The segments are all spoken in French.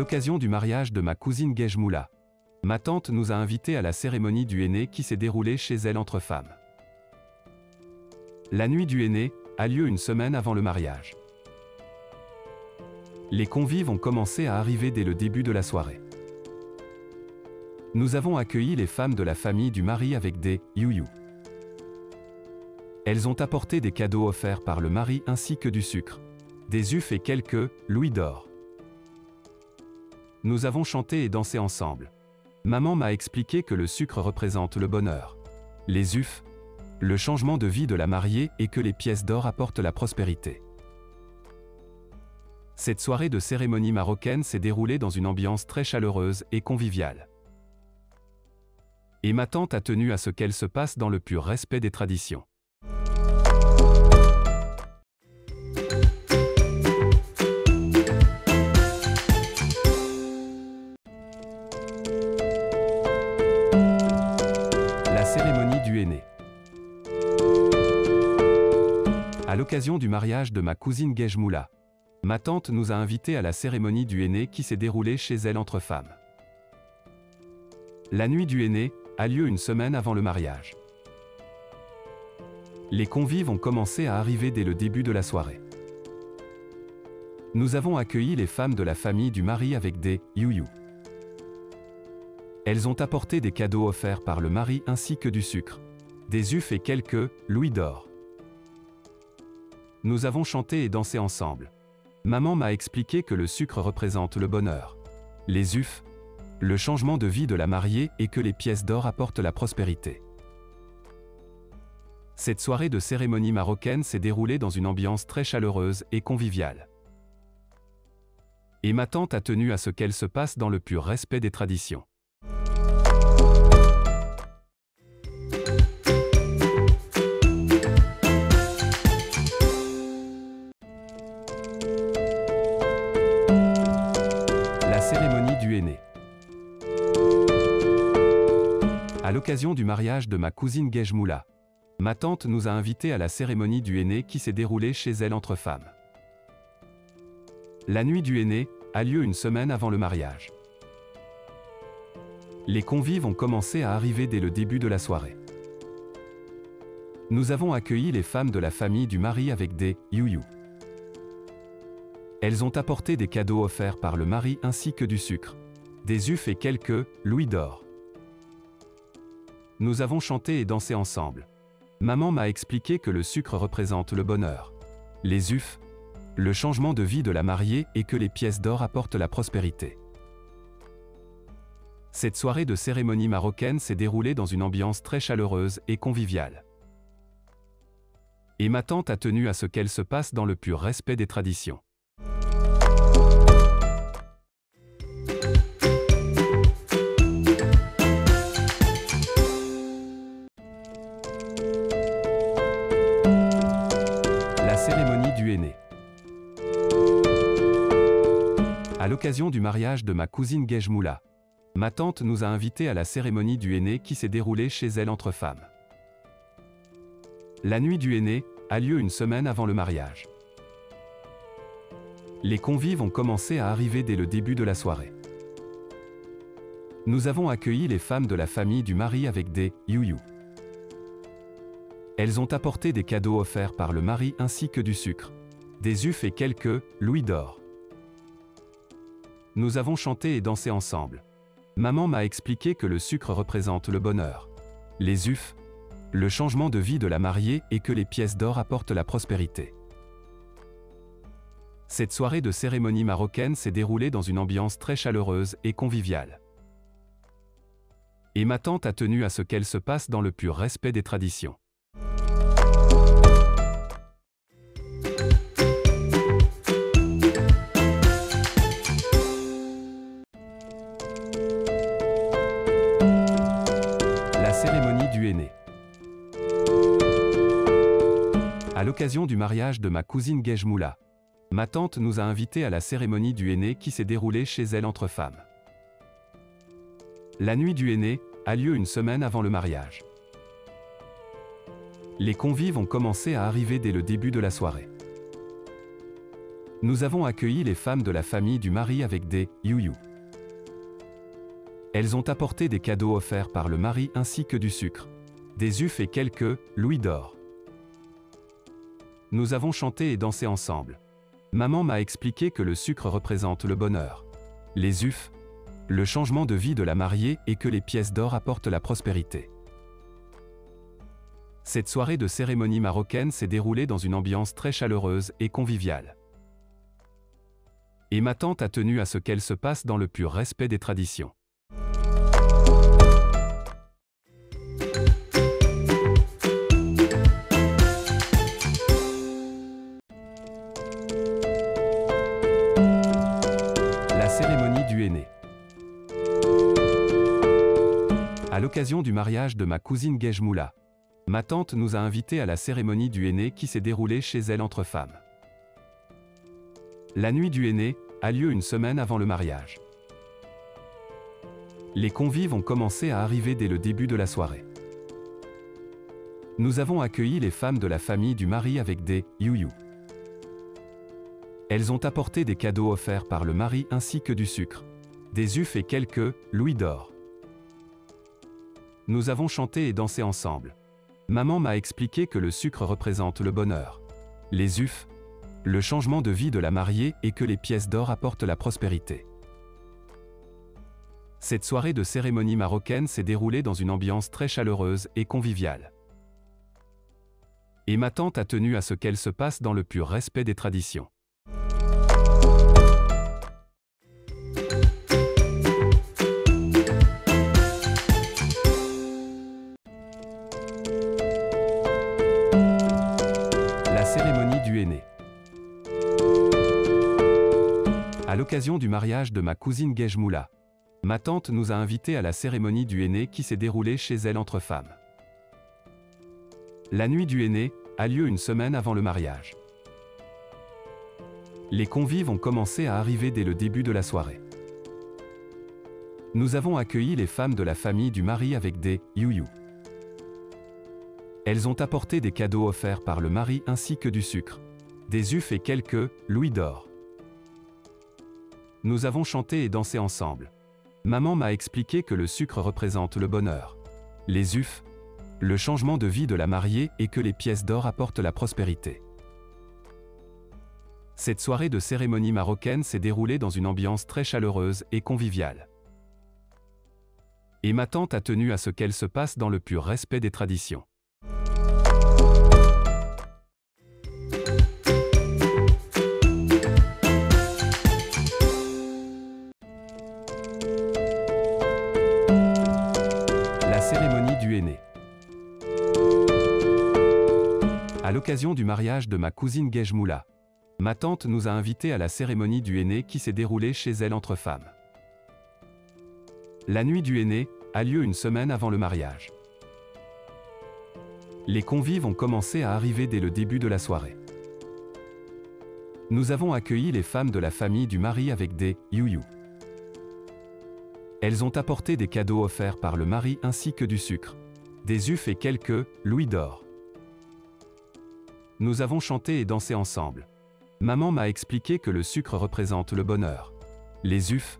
l'occasion du mariage de ma cousine Gejmoula, ma tante nous a invités à la cérémonie du henné qui s'est déroulée chez elle entre femmes. La nuit du henné a lieu une semaine avant le mariage. Les convives ont commencé à arriver dès le début de la soirée. Nous avons accueilli les femmes de la famille du mari avec des youyou. Elles ont apporté des cadeaux offerts par le mari ainsi que du sucre, des ufs et quelques louis d'or. Nous avons chanté et dansé ensemble. Maman m'a expliqué que le sucre représente le bonheur, les ufs, le changement de vie de la mariée et que les pièces d'or apportent la prospérité. Cette soirée de cérémonie marocaine s'est déroulée dans une ambiance très chaleureuse et conviviale. Et ma tante a tenu à ce qu'elle se passe dans le pur respect des traditions. La cérémonie du henné. À l'occasion du mariage de ma cousine Gejmoula, ma tante nous a invités à la cérémonie du henné qui s'est déroulée chez elle entre femmes. La nuit du henné a lieu une semaine avant le mariage. Les convives ont commencé à arriver dès le début de la soirée. Nous avons accueilli les femmes de la famille du mari avec des youyou. Elles ont apporté des cadeaux offerts par le mari ainsi que du sucre, des ufs et quelques louis d'or. Nous avons chanté et dansé ensemble. Maman m'a expliqué que le sucre représente le bonheur, les ufs, le changement de vie de la mariée et que les pièces d'or apportent la prospérité. Cette soirée de cérémonie marocaine s'est déroulée dans une ambiance très chaleureuse et conviviale. Et ma tante a tenu à ce qu'elle se passe dans le pur respect des traditions. La cérémonie du henné. À l'occasion du mariage de ma cousine Gejmoula, ma tante nous a invités à la cérémonie du henné qui s'est déroulée chez elle entre femmes. La nuit du henné a lieu une semaine avant le mariage. Les convives ont commencé à arriver dès le début de la soirée. Nous avons accueilli les femmes de la famille du mari avec des youyou. Elles ont apporté des cadeaux offerts par le mari ainsi que du sucre, des ufs et quelques louis d'or. Nous avons chanté et dansé ensemble. Maman m'a expliqué que le sucre représente le bonheur, les ufs, le changement de vie de la mariée et que les pièces d'or apportent la prospérité. Cette soirée de cérémonie marocaine s'est déroulée dans une ambiance très chaleureuse et conviviale. Et ma tante a tenu à ce qu'elle se passe dans le pur respect des traditions. La cérémonie du henné. À l'occasion du mariage de ma cousine Gejmoula, ma tante nous a invités à la cérémonie du henné qui s'est déroulée chez elle entre femmes. La nuit du henné a lieu une semaine avant le mariage. Les convives ont commencé à arriver dès le début de la soirée. Nous avons accueilli les femmes de la famille du mari avec des youyou. Elles ont apporté des cadeaux offerts par le mari ainsi que du sucre, des ufs et quelques louis d'or. Nous avons chanté et dansé ensemble. Maman m'a expliqué que le sucre représente le bonheur, les ufs, le changement de vie de la mariée et que les pièces d'or apportent la prospérité. Cette soirée de cérémonie marocaine s'est déroulée dans une ambiance très chaleureuse et conviviale. Et ma tante a tenu à ce qu'elle se passe dans le pur respect des traditions. La cérémonie du henné. À l'occasion du mariage de ma cousine Gejmoula, ma tante nous a invités à la cérémonie du henné qui s'est déroulée chez elle entre femmes. La nuit du henné a lieu une semaine avant le mariage. Les convives ont commencé à arriver dès le début de la soirée. Nous avons accueilli les femmes de la famille du mari avec des you-you. Elles ont apporté des cadeaux offerts par le mari ainsi que du sucre, des ufs et quelques louis d'or. Nous avons chanté et dansé ensemble. Maman m'a expliqué que le sucre représente le bonheur, les ufs, le changement de vie de la mariée et que les pièces d'or apportent la prospérité. Cette soirée de cérémonie marocaine s'est déroulée dans une ambiance très chaleureuse et conviviale. Et ma tante a tenu à ce qu'elle se passe dans le pur respect des traditions. La cérémonie du henné. À l'occasion du mariage de ma cousine Guejmoula, ma tante nous a invités à la cérémonie du henné qui s'est déroulée chez elle entre femmes. La nuit du henné a lieu une semaine avant le mariage. Les convives ont commencé à arriver dès le début de la soirée. Nous avons accueilli les femmes de la famille du mari avec des you-you. Elles ont apporté des cadeaux offerts par le mari ainsi que du sucre, des ufs et quelques louis d'or. Nous avons chanté et dansé ensemble. Maman m'a expliqué que le sucre représente le bonheur, les ufs, le changement de vie de la mariée et que les pièces d'or apportent la prospérité. Cette soirée de cérémonie marocaine s'est déroulée dans une ambiance très chaleureuse et conviviale. Et ma tante a tenu à ce qu'elle se passe dans le pur respect des traditions. La cérémonie du henné. À l'occasion du mariage de ma cousine Guejmoula, ma tante nous a invités à la cérémonie du henné qui s'est déroulée chez elle entre femmes. La nuit du henné a lieu une semaine avant le mariage. Les convives ont commencé à arriver dès le début de la soirée. Nous avons accueilli les femmes de la famille du mari avec des you-you. Elles ont apporté des cadeaux offerts par le mari ainsi que du sucre, des ufs et quelques louis d'or. Nous avons chanté et dansé ensemble. Maman m'a expliqué que le sucre représente le bonheur, les ufs, le changement de vie de la mariée et que les pièces d'or apportent la prospérité. Cette soirée de cérémonie marocaine s'est déroulée dans une ambiance très chaleureuse et conviviale. Et ma tante a tenu à ce qu'elle se passe dans le pur respect des traditions. La cérémonie du henné. À l'occasion du mariage de ma cousine Guejmoula, ma tante nous a invités à la cérémonie du henné qui s'est déroulée chez elle entre femmes. La nuit du henné a lieu une semaine avant le mariage. Les convives ont commencé à arriver dès le début de la soirée. Nous avons accueilli les femmes de la famille du mari avec des you-you. Elles ont apporté des cadeaux offerts par le mari ainsi que du sucre, des ufs et quelques louis d'or. Nous avons chanté et dansé ensemble. Maman m'a expliqué que le sucre représente le bonheur, les ufs,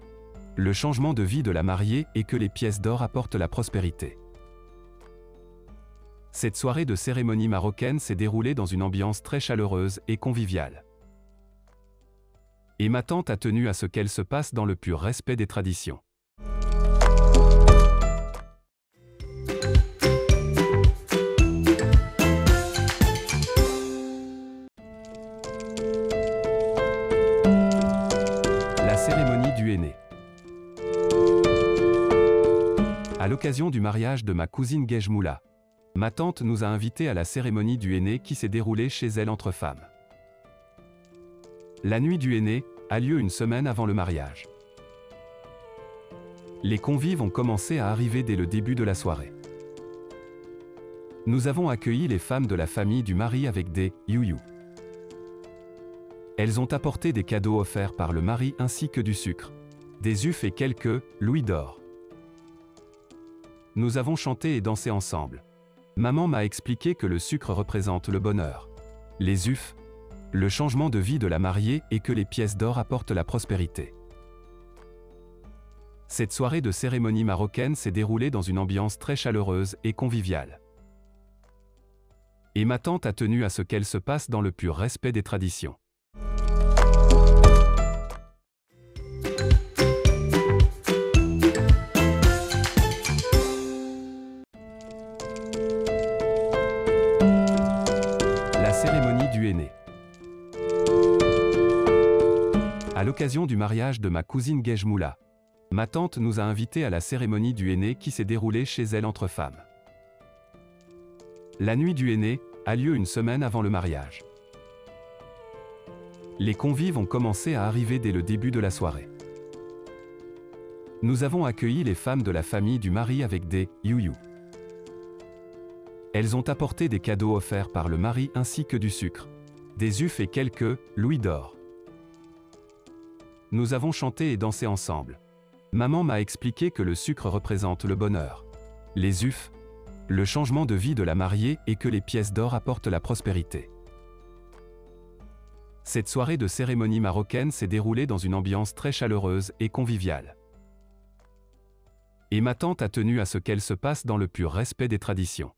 le changement de vie de la mariée et que les pièces d'or apportent la prospérité. Cette soirée de cérémonie marocaine s'est déroulée dans une ambiance très chaleureuse et conviviale. Et ma tante a tenu à ce qu'elle se passe dans le pur respect des traditions. La cérémonie du henné. À l'occasion du mariage de ma cousine Guejmoula, ma tante nous a invités à la cérémonie du henné qui s'est déroulée chez elle entre femmes. La nuit du henné a lieu une semaine avant le mariage. Les convives ont commencé à arriver dès le début de la soirée. Nous avons accueilli les femmes de la famille du mari avec des you-you. Elles ont apporté des cadeaux offerts par le mari ainsi que du sucre, des ufs et quelques louis d'or. Nous avons chanté et dansé ensemble. Maman m'a expliqué que le sucre représente le bonheur, les ufs, le changement de vie de la mariée et que les pièces d'or apportent la prospérité. Cette soirée de cérémonie marocaine s'est déroulée dans une ambiance très chaleureuse et conviviale. Et ma tante a tenu à ce qu'elle se passe dans le pur respect des traditions. La cérémonie du henné. À l'occasion du mariage de ma cousine Guejmoula, ma tante nous a invités à la cérémonie du henné qui s'est déroulée chez elle entre femmes. La nuit du henné a lieu une semaine avant le mariage. Les convives ont commencé à arriver dès le début de la soirée. Nous avons accueilli les femmes de la famille du mari avec des youyou. Elles ont apporté des cadeaux offerts par le mari ainsi que du sucre, des ufs et quelques louis d'or. Nous avons chanté et dansé ensemble. Maman m'a expliqué que le sucre représente le bonheur, les ufs, le changement de vie de la mariée et que les pièces d'or apportent la prospérité. Cette soirée de cérémonie marocaine s'est déroulée dans une ambiance très chaleureuse et conviviale. Et ma tante a tenu à ce qu'elle se passe dans le pur respect des traditions.